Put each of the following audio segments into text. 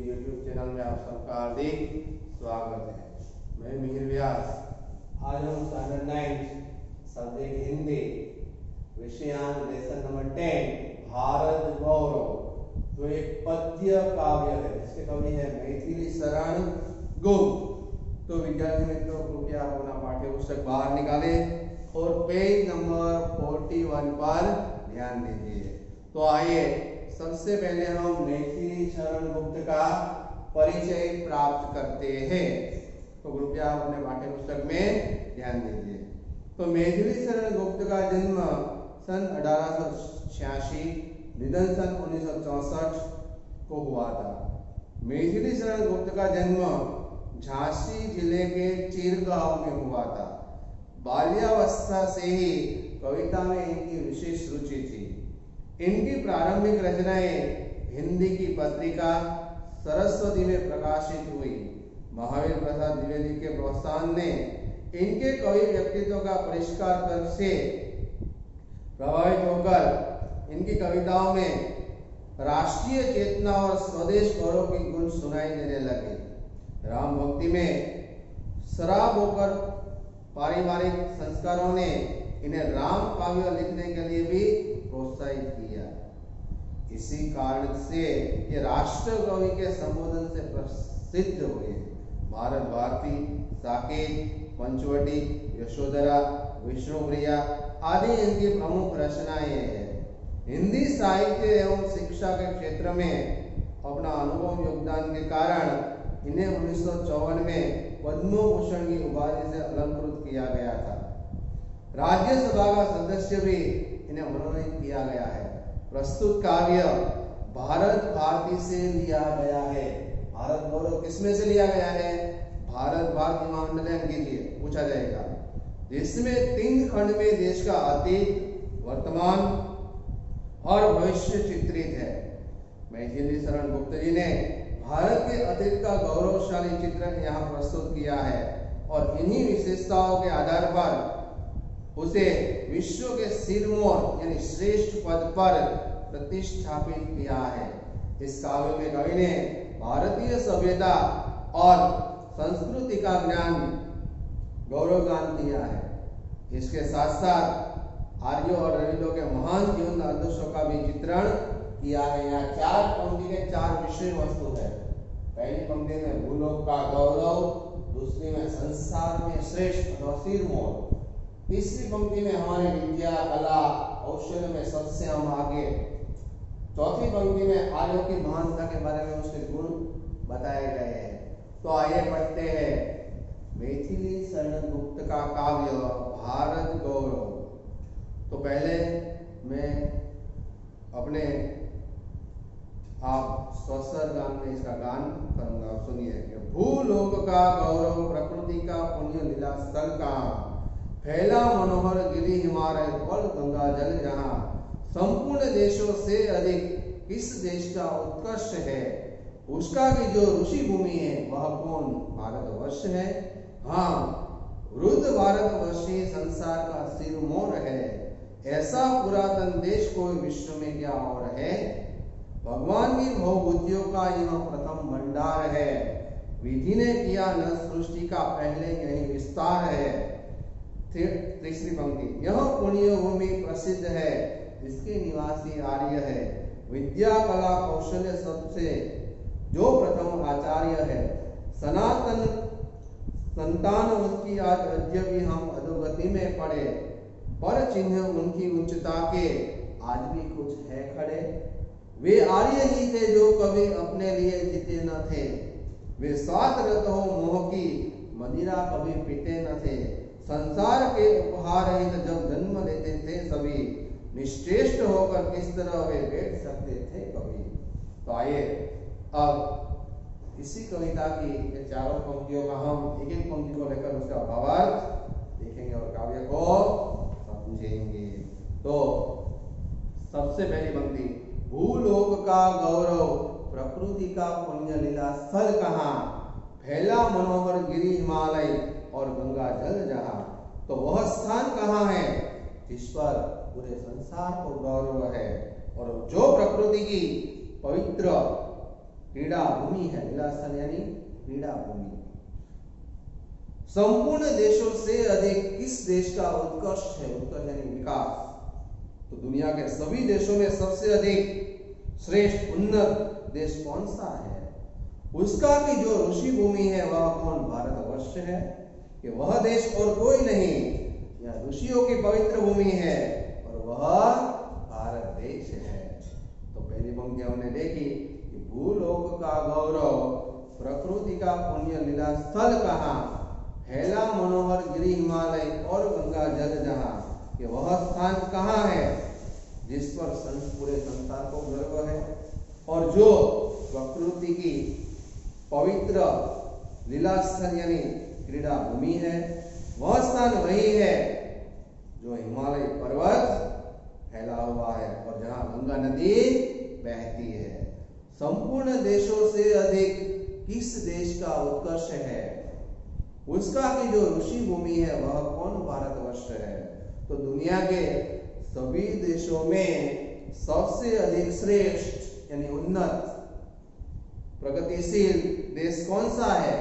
YouTube channel में आप सबका हार्दिक स्वागत है। मैं मिहिर व्यास। आज हम स्टैंडर्ड 9 सब्जेक्ट हिंदी विषयांक लेसन नंबर 10 भारत गौरव जो एक पद्य काव्य है जिसके कवि है मैथिली शरण गुप्त। तो विद्यार्थी मित्रों कृपया अपना पाठ्य पुस्तक बाहर निकाले और पेज नंबर 41 पर ध्यान दीजिए। तो आइए सबसे पहले हम मैथिली शरण गुप्त का परिचय प्राप्त करते हैं। तो कृपया अपने पाठ्य पुस्तक में ध्यान दीजिए। तो मैथिली शरण गुप्त का जन्म सन 1886 निधन सन 1964 को हुआ था। मैथिली शरण गुप्त का जन्म झांसी जिले के चिरगांव में हुआ था। बाल्यावस्था से ही कविता में इनकी विशेष रुचि थी। इनकी प्रारंभिक रचनाएं हिंदी की पत्रिका सरस्वती में प्रकाशित हुई। महावीर प्रसाद द्विवेदी के प्रोत्साहन ने इनके कवि व्यक्तित्व का परिष्कार कर से प्रभावित होकर इनकी कविताओं में राष्ट्रीय चेतना और स्वदेश गौरव के गुण सुनाई देने लगे। राम भक्ति में शराब होकर पारिवारिक संस्कारों ने इन्हें राम काव्य लिखने के लिए भी प्रोत्साहित किया। इसी कारण से ये राष्ट्र कवि के संबोधन से प्रसिद्ध हुए। भारत भारती, साकेत, पंचवटी, यशोधरा, विष्णुप्रिया आदि इनकी प्रमुख रचनाएं हैं। हिंदी साहित्य एवं शिक्षा के क्षेत्र में अपना अनुभव योगदान के कारण इन्हें 1954 में पद्म भूषण की उपाधि से अलंकृत किया गया था। राज्यसभा का सदस्य भी इन्हें मनोनीत किया गया है। प्रस्तुत काव्य भारत भारती से लिया गया है। भारत गौरव किसमें से लिया गया है? भारत भारती महामंडलयन कीजिए, पूछा जाएगा। जिसमें 3 खंड में देश का अतीत, वर्तमान और भविष्य चित्रित है। मैथिली शरण गुप्त जी ने भारत के अतीत का गौरवशाली चित्रण यहाँ प्रस्तुत किया है और इन्हीं विशेषताओं के आधार पर उसे विश्व के सिरमौर यानी श्रेष्ठ पद पर प्रतिष्ठापित किया है। इस काव्य में कवि ने भारतीय सभ्यता और संस्कृति का ज्ञान गौरवगान किया है। इसके साथ साथ आर्यों और द्रविड़ों के महान जीवन आदर्शों का भी चित्रण किया है। यहाँ 4 पंक्ति के 4 विषय वस्तु है। पहली पंक्ति में भूलोक का गौरव, दूसरी में संसार में श्रेष्ठ अथवा सिरमौर, तीसरी पंक्ति में हमारे विद्या, कला, कौशल में सबसे हम आगे, चौथी पंक्ति में आर्यों की महानता के बारे में उसके गुण बताए गए हैं। तो आइए पढ़ते हैं मैथिली शरण गुप्त का काव्य भारत गौरव। तो पहले मैं अपने आप स्वस्वर गान में इसका गान करूंगा, सुनिए। भूलोक का गौरव, प्रकृति का पुण्य लीला स्थल का, फैला मनोहर गिरि हिमालय पल गंगा जल जहां, संपूर्ण देशों से अधिक किस देश का उत्कर्ष है, उसका भी जो ऋषि भूमि है वह कौन भारतवर्ष है। हाँ, वृद्ध भारतवर्षी संसार का सिरमौर है, ऐसा पुरातन देश कोई विश्व में क्या और है। भगवान की भवबुद्धियों का यह प्रथम भंडार है, विधि ने किया न सृष्टि का पहले यही विस्तार है। तीसरी पंक्ति, यह पुण्य भूमि प्रसिद्ध है, इसके निवासी आर्य है, विद्या कला कौशल्य सबसे जो प्रथम आचार्य है। सनातन संतान उसकी आज अद्यपि हम अधोगति में पड़े, पर चिन्ह उनकी उच्चता के आज भी कुछ है खड़े। वे आर्य ही थे जो कभी अपने लिए जीते न थे, वे सात रत हो मोह की मदिरा कभी पीते न थे। संसार के उपहार हित जब जन्म लेते थे सभी, निश्रेष्ठ होकर किस तरह वे बैठ सकते थे कभी। तो आइए अब इसी कविता की ये चारों पंक्तियों का हम एक एक पंक्ति को लेकर उसका भावार्थ देखेंगे और काव्य को समझेंगे। तो सबसे पहली पंक्ति, भूलोक का गौरव, प्रकृति का पुण्य लीला स्थल कहाँ, फैला मनोहर गिरि हिमालय और गंगा जल जहां। तो वह स्थान कहाँ है जिस पर पूरे संसार को गौरव है और जो प्रकृति की पवित्र क्रीड़ा भूमि है। लीला स्थल यानी क्रीड़ा भूमि। संपूर्ण देशों से अधिक किस देश का उत्कर्ष है? उत्कर्ष यानी विकास। तो दुनिया के सभी देशों में सबसे अधिक श्रेष्ठ उन्नत देश कौन सा है? उसका की जो ऋषि भूमि है वह कौन? भारतवर्ष है। कि वह देश और कोई नहीं, यह ऋषियों की पवित्र भूमि है और वह भारत देश है। तो पहली पंक्ति हमने देखी कि भूलोक का गौरव, प्रकृति का पुण्य लीला स्थल कहाँ? फैला मनोहर गिरि हिमालय और गंगा जल जहाँ। कि वह स्थान कहाँ है जिस पर पूरे संसार को गर्व है और जो प्रकृति की पवित्र लीला स्थल यानी क्रीड़ा भूमि है, वह स्थान वही है जो हिमालय पर्वत फैला हुआ है और जहाँ गंगा नदी बहती है। संपूर्ण देशों से अधिक किस देश का उत्कर्ष है? उसका की जो ऋषि भूमि है वह कौन? भारतवर्ष है। तो दुनिया के सभी देशों में सबसे अधिक श्रेष्ठ यानी उन्नत प्रगतिशील देश कौन सा है?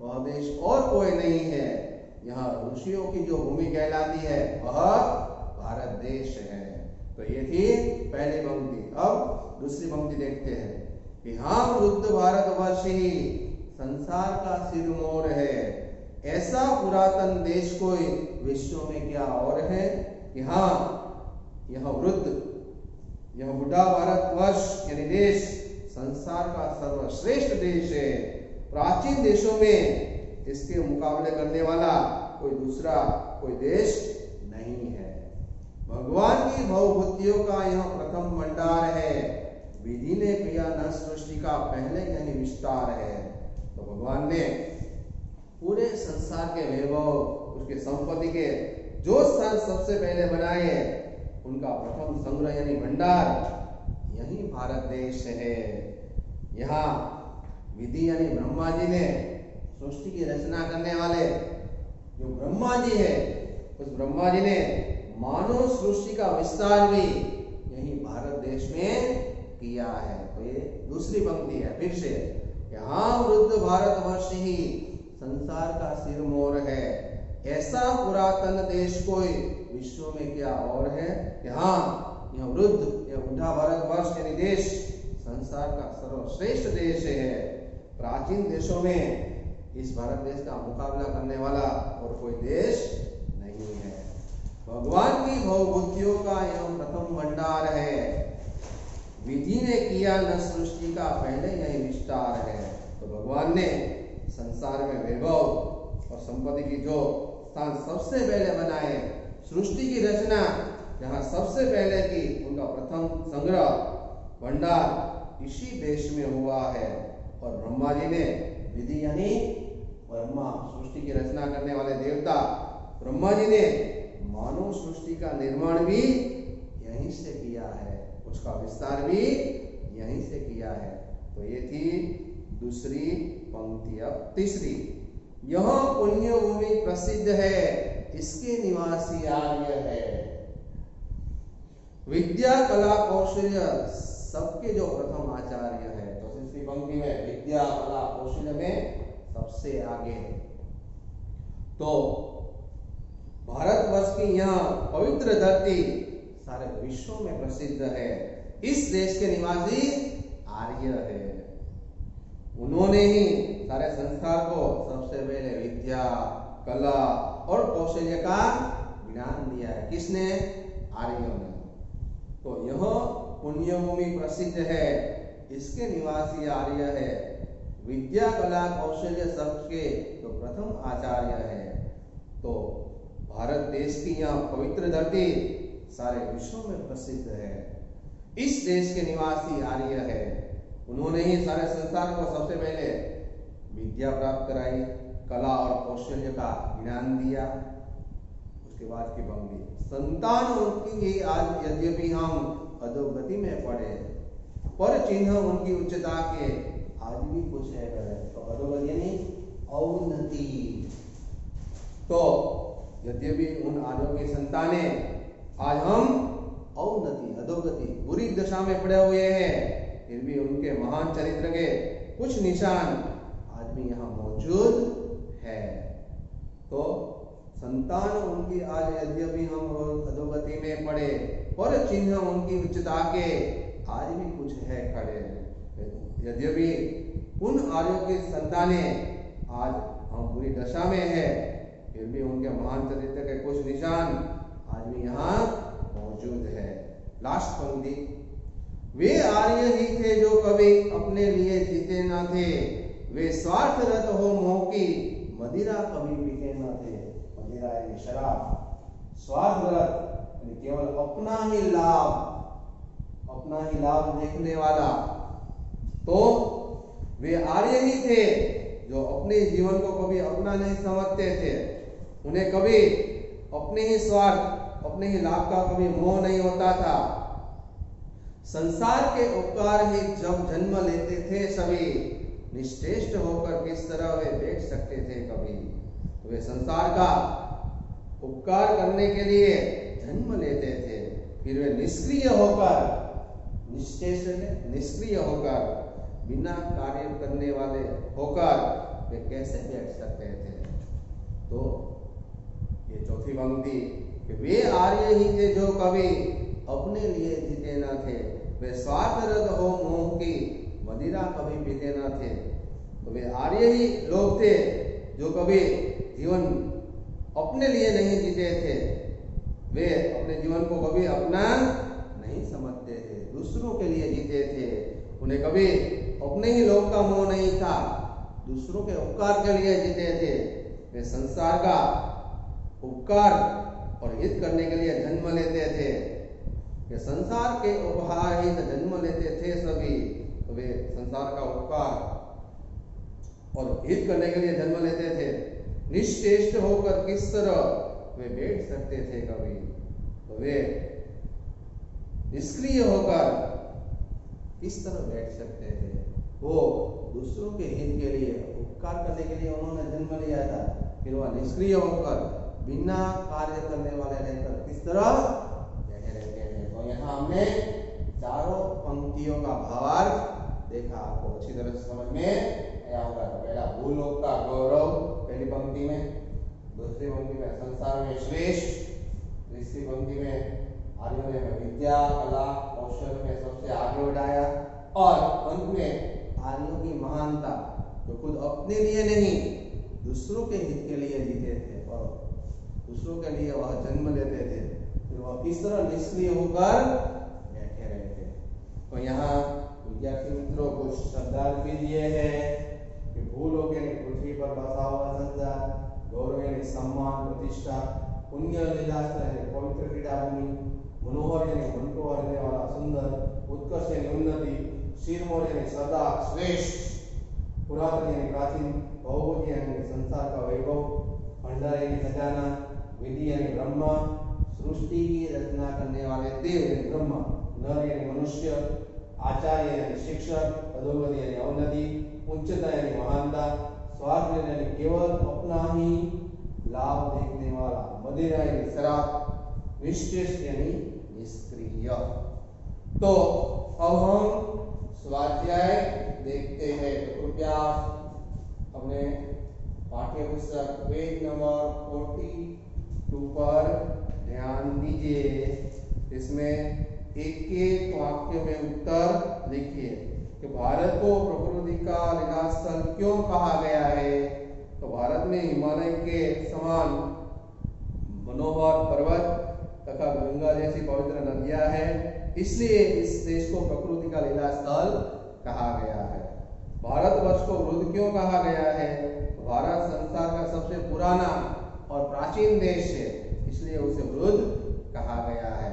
वह देश और कोई नहीं है, यहाँ ऋषियों की जो भूमि कहलाती है वह भारत देश है। तो ये थी पहली पंक्ति। अब दूसरी पंक्ति देखते हैं कि हाँ, वृद्ध भारतवर्ष ही संसार का सिरमौर है। ऐसा पुरातन देश कोई विश्व में क्या और है? कि हाँ, यह वृद्ध, यह बुढ़ा भारतवर्ष यानी देश संसार का सर्वश्रेष्ठ देश है। प्राचीन देशों में इसके मुकाबले करने वाला कोई दूसरा कोई देश नहीं है। भगवान की भवभूतियों का यह प्रथम भंडार है। विधि ने किया न सृष्टि का पहले यानी विस्तार है। तो भगवान ने पूरे संसार के वैभव, उसके संपत्ति के जो स्थान सबसे पहले बनाए उनका प्रथम संग्रह यानी भंडार यही भारत देश है। यहाँ विधि यानी ब्रह्मा जी ने सृष्टि की रचना करने वाले जो ब्रह्मा जी है, उस ब्रह्मा जी ने मानव सृष्टि का विस्तार भी यही भारत देश में किया है। तो ये दूसरी पंक्ति है। फिर से, यहाँ वृद्ध भारतवर्ष ही संसार का सिरमौर है। ऐसा पुरातन देश कोई विश्व में क्या और है? यहाँ यह वृद्ध, यह बुढ़ा भारतवर्ष यानी देश संसार का सर्वश्रेष्ठ देश है। प्राचीन देशों में इस भारत देश का मुकाबला करने वाला और कोई देश नहीं है। भगवान की भवभूतियों का यह प्रथम भंडार है। विधि ने किया न सृष्टि का पहले यही विस्तार है। तो भगवान ने संसार में वैभव और संपत्ति की जो स्थान सबसे पहले बनाए, सृष्टि की रचना जहाँ सबसे पहले की, उनका प्रथम संग्रह भंडार इसी देश में हुआ है। और ब्रह्मा जी ने विधि यानी ब्रह्मा, सृष्टि की रचना करने वाले देवता ब्रह्मा जी ने मानव सृष्टि का निर्माण भी यहीं से किया है, उसका विस्तार भी यहीं से किया है। तो ये थी दूसरी पंक्ति। अब तीसरी, यह पुण्य भूमि प्रसिद्ध है, इसके निवासी आर्य है। विद्या कला कौशल्य सबके जो प्रथम आचार्य है। तो तीसरी पंक्ति में विद्या कला कौशल्य में सबसे आगे। तो भारतवर्ष की यह पवित्र धरती सारे विश्व में प्रसिद्ध है। इस देश के निवासी आर्य है। उन्होंने ही सारे संसार को सबसे पहले विद्या कला और कौशल्य का ज्ञान दिया है। किसने? आर्यों ने। तो यह पुण्य भूमि प्रसिद्ध है, इसके निवासी आर्य है। विद्या कला कौशल्य सबके तो प्रथम आचार्य है। तो भारत देश की यह पवित्र धरती सारे विश्व में प्रसिद्ध है। इस देश के निवासी आर्य है। उन्होंने ही सारे संसार को सबसे पहले विद्या प्राप्त कराई, कला और कौशल्य का ज्ञान दिया। उसके बाद की पंक्ति, संतान उनकी ही आज यद्यपि हम अधोगति में पड़े, पर चिन्ह उनकी उच्चता के आज भी कुछ है। तो अधोगति यानी अवनति। तो यद्यपि उन आर्यों की संताने आज हम अवनति अधोगति बुरी दशा में पड़े हुए हैं, फिर भी उनके महान चरित्र के कुछ निशान आज भी यहाँ मौजूद है। तो संतान उनकी आज यद्यपि हम अधोगति में पड़े, पर चिन्ह उनकी उच्चता के आज भी कुछ है खड़े। यद्यपि उन आर्यों की संतानें आज हम बुरी दशा में है, फिर भी उनके महान चरित्र के कुछ निशान आज भी यहाँ मौजूद है। लास्ट पंक्ति, वे आर्य ही थे जो कभी अपने लिए जीते न थे, वे स्वार्थरत हो मोह की मदिरा कभी पीते न थे। मदिरा यानी शराब, स्वार्थरत यानी केवल अपना ही लाभ देखने वाला। तो वे आर्य ही थे जो अपने जीवन को कभी अपना नहीं समझते थे, उन्हें कभी अपने ही स्वार्थ, अपने ही लाभ का कभी मोह नहीं होता था। संसार के उपकार ही जब जन्म लेते थे सभी, निश्चेष्ट होकर किस तरह वे बैठ सकते थे कभी। तो वे संसार का उपकार करने के लिए जन्म लेते थे, फिर वे निष्क्रिय होकर, निष्क्रिय होकर, बिना कार्य करने वाले होकर वे कैसे बैठ सकते थे। तो ये चौथी पंक्ति, वे आर्य ही थे जो कभी अपने लिए जीते न थे, वे स्वार्थरत हो मोह की मदिरा कभी पीते न थे। तो वे आर्य ही लोग थे जो कभी जीवन अपने लिए नहीं जीते थे, वे अपने जीवन को कभी अपना नहीं समझते थे, दूसरों के लिए जीते थे। उन्हें कभी अपने ही लोग का मोह नहीं था, दूसरों के उपकार के लिए जीते थे। वे संसार का उपकार और हित करने के लिए जन्म लेते थे। वे संसार के उपहार ही जन्म लेते थे सभी। तो वे संसार का उपकार और हित करने के लिए जन्म लेते थे। निश्चेष्ट होकर किस तरह वे बैठ सकते थे कभी। तो वे निष्क्रिय होकर किस तरह बैठ सकते थे। वो दूसरों के हित के लिए, उपकार करने के लिए उन्होंने जन्म लिया था, फिर वह निष्क्रिय होकर बिना कार्य करने वाले रहकर किस तरह बैठे रहते हैं। तो यहाँ हमने चारों पंक्तियों का भावार्थ देखा, आपको अच्छी तरह से समझ में आया होगा। पहला भूलोक का गौरव पहली पंक्ति में, दूसरी पंक्ति में संसार में श्रेष्ठ, तीसरी पंक्ति में आर्यों ने विद्या, कला, कौशल में सबसे आगे बढ़ाया, और अंत में आर्यों की महानता जो खुद अपने लिए नहीं दूसरों के हित के लिए जीते थे और दूसरों के लिए वह जन्म लेते थे, फिर वह किस तरह निष्क्रिय होकर बैठे रहे थे। तो यहाँ विद्यार्थी मित्रों कुछ शब्दार्थ भी दिए हैं कि भूलोक यानी पृथ्वी पर बसा हुआ संसार, गौरव यानी सम्मान प्रतिष्ठा, पुण्य लीलास्थल यानी पवित्र क्रीड़ा भूमि, मनोहर यानी मन को हरने वाला सुंदर, उत्कर्ष यानी उन्नति, शिरमोर यानी सदा श्रेष्ठ, पुरातन यानी प्राचीन, बहुभूति यानी संसार का वैभव, भंडार यानी खजाना, विधि यानी ब्रह्मा, सृष्टि की रचना करने वाले देव यानी ब्रह्मा, नर यानी मनुष्य, आचार्य यानी शिक्षक, अधोगति यानी अवनति, उच्चता यानी महानता, स्वार्थ यानी केवल अपना ही लाभ देखने वाला, मदिरा यानी शराब, निश्चेष्ट यानी निष्क्रिय। तो अब हम स्वाध्याय देखते हैं। तो कृपया अपने पाठ्य पुस्तक पेज नंबर 42 पर ध्यान दीजिए। इसमें एक एक वाक्य में उत्तर लिखिए कि भारत को प्रकृति का लीलास्थल क्यों कहा गया है। तो भारत में हिमालय के समान मनोहर पर्वत तथा गंगा जैसी पवित्र नदियां हैं, इसलिए इस देश को प्रकृति का लीलास्थल कहा गया है। भारतवर्ष को वृद्ध क्यों कहा गया है। तो भारत संसार का सबसे पुराना और प्राचीन देश है, इसलिए उसे वृद्ध कहा गया है।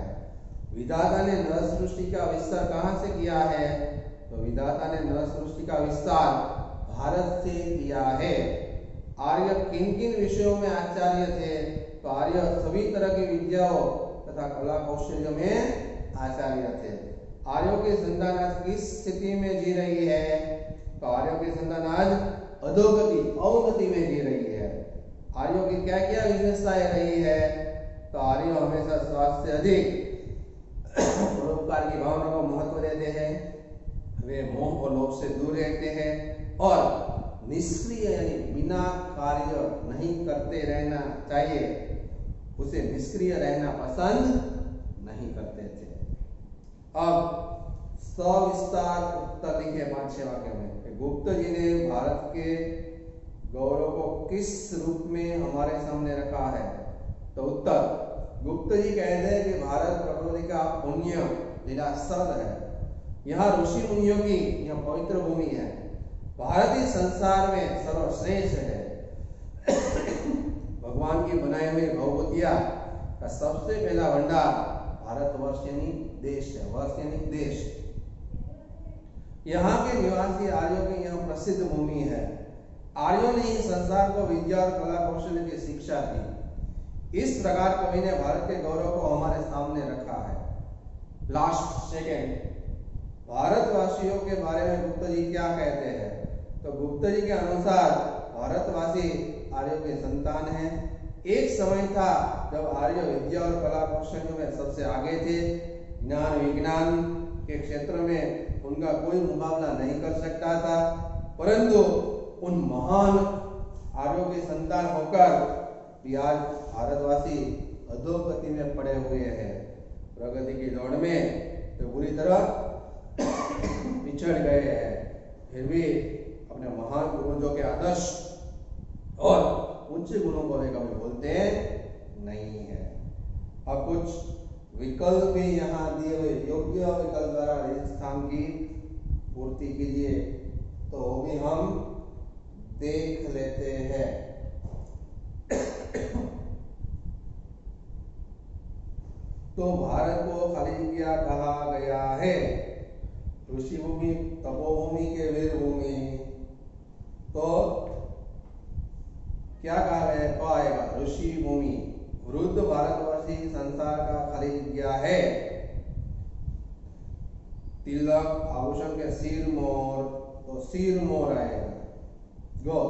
विधाता ने नर सृष्टि का विस्तार कहाँ से किया है। तो विधाता ने नर सृष्टि का विस्तार भारत से किया है। आर्य किन किन विषयों में आचार्य थे। तो आर्य सभी तरह की विद्याओं तथा कला कौशल्य में आचार्य थे। आर्यों की संतान आज किस स्थिति में जी रही है। तो आर्यों की संतान आज अधोगति, अवनति में जी रही है। आर्यों की क्या क्या विशेषताएं रही है। तो आर्य हमेशा स्वास्थ्य से अधिक परोपकार की भावना को महत्व देते हैं। वे मोह और लोभ से दूर रहते हैं और निष्क्रिय यानी बिना कार्य नहीं करते रहना चाहिए, उसे निष्क्रिय रहना पसंद नहीं करते थे। अब सविस्तार उत्तर लिखे 5-6 वाक्य में कि गुप्त जी ने भारत के गौरव को किस रूप में हमारे सामने रखा है। तो उत्तर, गुप्त जी कहते हैं कि भारत प्रकृति का पुण्य लीला स्थल है, यहाँ ऋषि मुनियों की यह पवित्र भूमि है, भारत ही संसार में सर्वश्रेष्ठ है, भगवान की बनाई हुई भगवतिया का सबसे पहला भंडार भारतवर्ष यानी देश है, वर्ष यानी देश। यहाँ के निवासी आर्यों की यह प्रसिद्ध भूमि है। आर्यों ने इस संसार को विद्या और कला कौशल की शिक्षा दी। इस प्रकार कवि ने भारत के गौरव को हमारे सामने रखा है। लास्ट सेकेंड, भारतवासियों के बारे में गुप्त जी क्या कहते हैं। तो गुप्त जी के अनुसार भारतवासी आर्यों के संतान हैं। एक समय था जब आर्य विद्या और कला कौशल में सबसे आगे थे। ज्ञान विज्ञान के क्षेत्र में उनका कोई मुकाबला नहीं कर सकता था, परंतु उन महान आर्यों के संतान होकर भी आज भारतवासी अधोगति में पड़े हुए हैं। प्रगति की दौड़ में तो बुरी तरह पिछड़ गए हैं, फिर भी अपने महान पूर्वजों के आदर्श और उच्च गुणों को लेकर कभी बोलते नहीं है। अब कुछ विकल्प भी यहाँ दिए हुए, योग्य विकल्प द्वारा स्थान की पूर्ति कीजिए, तो वो भी हम देख लेते हैं। तो भारत को खलीजिया कहा गया है, ऋषि भूमि, तपोभूमि के वीर भूमि। तो क्या कहा गया, कहा आएगा ऋषि भूमि। वृद्ध भारतवासी संसार का खलीजिया है। तिलक आभूषण के सिर मोर, तो सिर मोर आएगा। गो,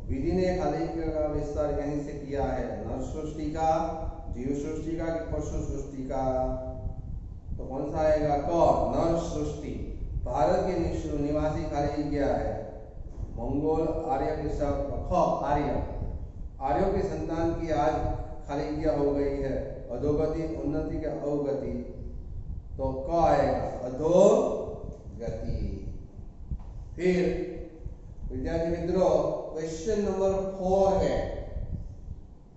विधि ने खलीजिया का विस्तार यहीं से किया है, नर सृष्टि का, जीव सृष्टि का कि पशु सृष्टि का। तो कौन सा आएगा, क, नर सृष्टि। भारत के निवासी खलीजिया है। मंगोल आर्य के सब, ख, आर्य, आर्यों के संतान की आज खलीजिया हो गई है। अधोगति उन्नति के अवगति, तो क आएगा अधोगति। फिर विद्यार्थी मित्रों, क्वेश्चन नंबर 4 है,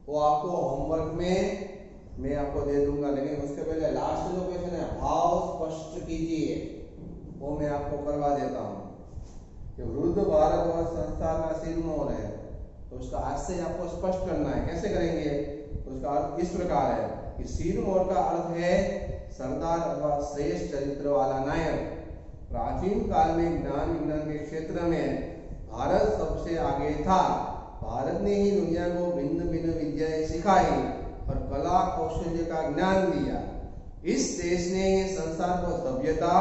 वो आपको होमवर्क में मैं आपको दे दूंगा, लेकिन उसके पहले लास्ट जो क्वेश्चन है, भाव स्पष्ट कीजिए, वो मैं आपको करवा देता हूँ। कि वृद्ध भारतवर्ष संसार का सिर मोर है, तो उसका आज से आपको स्पष्ट करना है। कैसे करेंगे, तो उसका अर्थ इस प्रकार है कि सिर मोर का अर्थ है सरदार अथवा श्रेष्ठ चरित्र वाला नायक। प्राचीन काल में ज्ञान विज्ञान के क्षेत्र में भारत सबसे आगे था। भारत ने ही दुनिया को भिन्न भिन्न विद्याएं सिखाई और कला कौशल्य का ज्ञान दिया। इस देश ने संसार को सभ्यता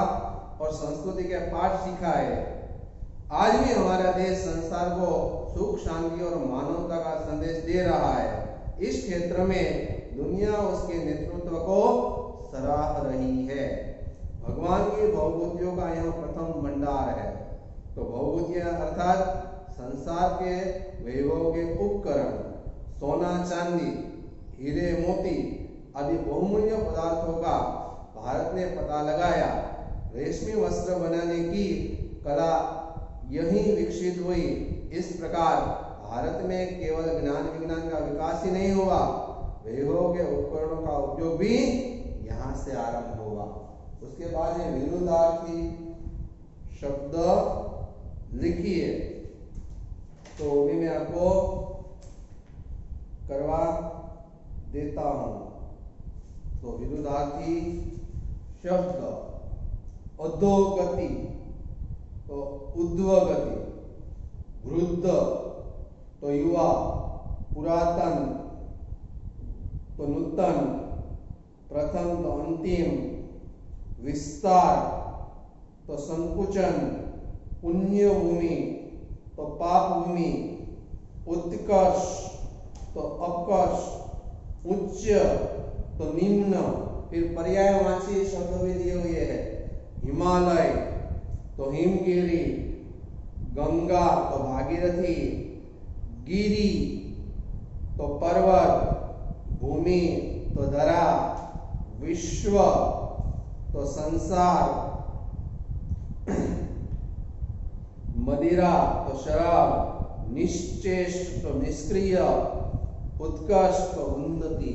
और संस्कृति के पाठ सिखाए। आज भी हमारा देश संसार को सुख शांति और मानवता का संदेश दे रहा है। इस क्षेत्र में दुनिया उसके नेतृत्व को सराह रही है। भगवान की भवभूतियों का यह प्रथम भंडार है। तो भवभूतियां अर्थात संसार के वैभव के उपकरण, सोना चांदी, हीरे मोती आदि बहुमूल्य पदार्थों का भारत ने पता लगाया। रेशमी वस्त्र बनाने की कला यहीं विकसित हुई। इस प्रकार भारत में केवल ज्ञान विज्ञान का विकास ही नहीं हुआ, वैभव के उपकरणों का उपयोग भी यहाँ से आरंभ हुआ। उसके बाद ये विरुद्धार्थी शब्द लिखिए, तो भी मैं आपको करवा देता हूं। तो विरुद्धार्थी शब्द, अधोगति तो उद्वगति, वृद्ध तो युवा, पुरातन तो नूतन, प्रथम तो अंतिम, विस्तार तो संकुचन, पुण्य भूमि तो पाप भूमि, उत्कर्ष तो अपकर्ष, उच्च तो निम्न। फिर पर्यायवाची शब्द भी दिए हुए हैं, हिमालय, तो हिमगिरी, गंगा तो भागीरथी, गिरी तो पर्वत, भूमि तो धरा, विश्व तो संसार, मदिरा तो शराब, निश्चेष तो निष्क्रिय, उत्कर्ष तो उन्नति।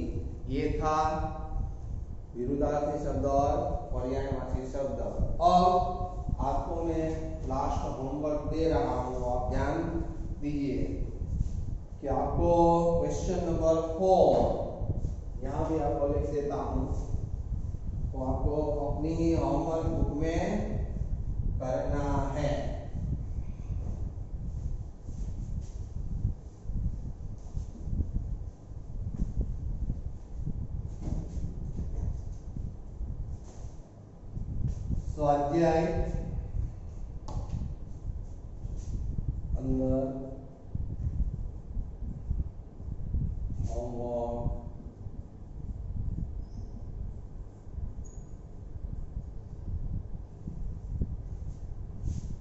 ये था विरुद्धार्थी शब्द और पर्यायवाची शब्द। अब आपको मैं लास्ट होमवर्क दे रहा हूं, आप ध्यान दीजिए कि आपको क्वेश्चन नंबर 4 यहाँ भी आपको लिख देता हूं, तो आपको अपनी ही होमवर्क बुक में करना है। स्वाध्याय अंदर होमवर्क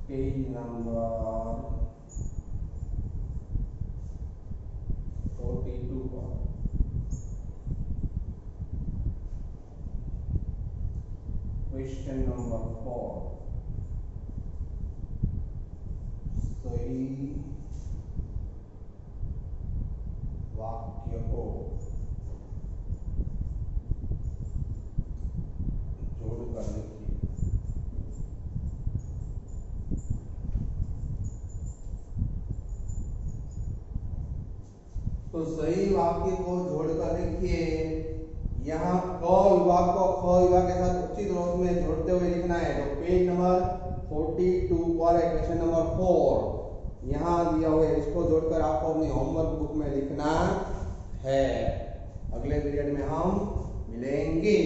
पेज नंबर 42 पर क्वेश्चन नंबर 4 सही वाक्य को जोड़कर लिखिए। तो सही वाक्य को जोड़कर लिखिए। यहाँ क विभाग को ख विभाग के साथ उचित रूप में जोड़ते हुए लिखना है। तो पेज नंबर 42 पर क्वेश्चन नंबर 4 यहाँ दिया हुआ है, इसको जोड़कर आपको अपनी होमवर्क बुक में लिखना है। अगले पीरियड में हम मिलेंगे।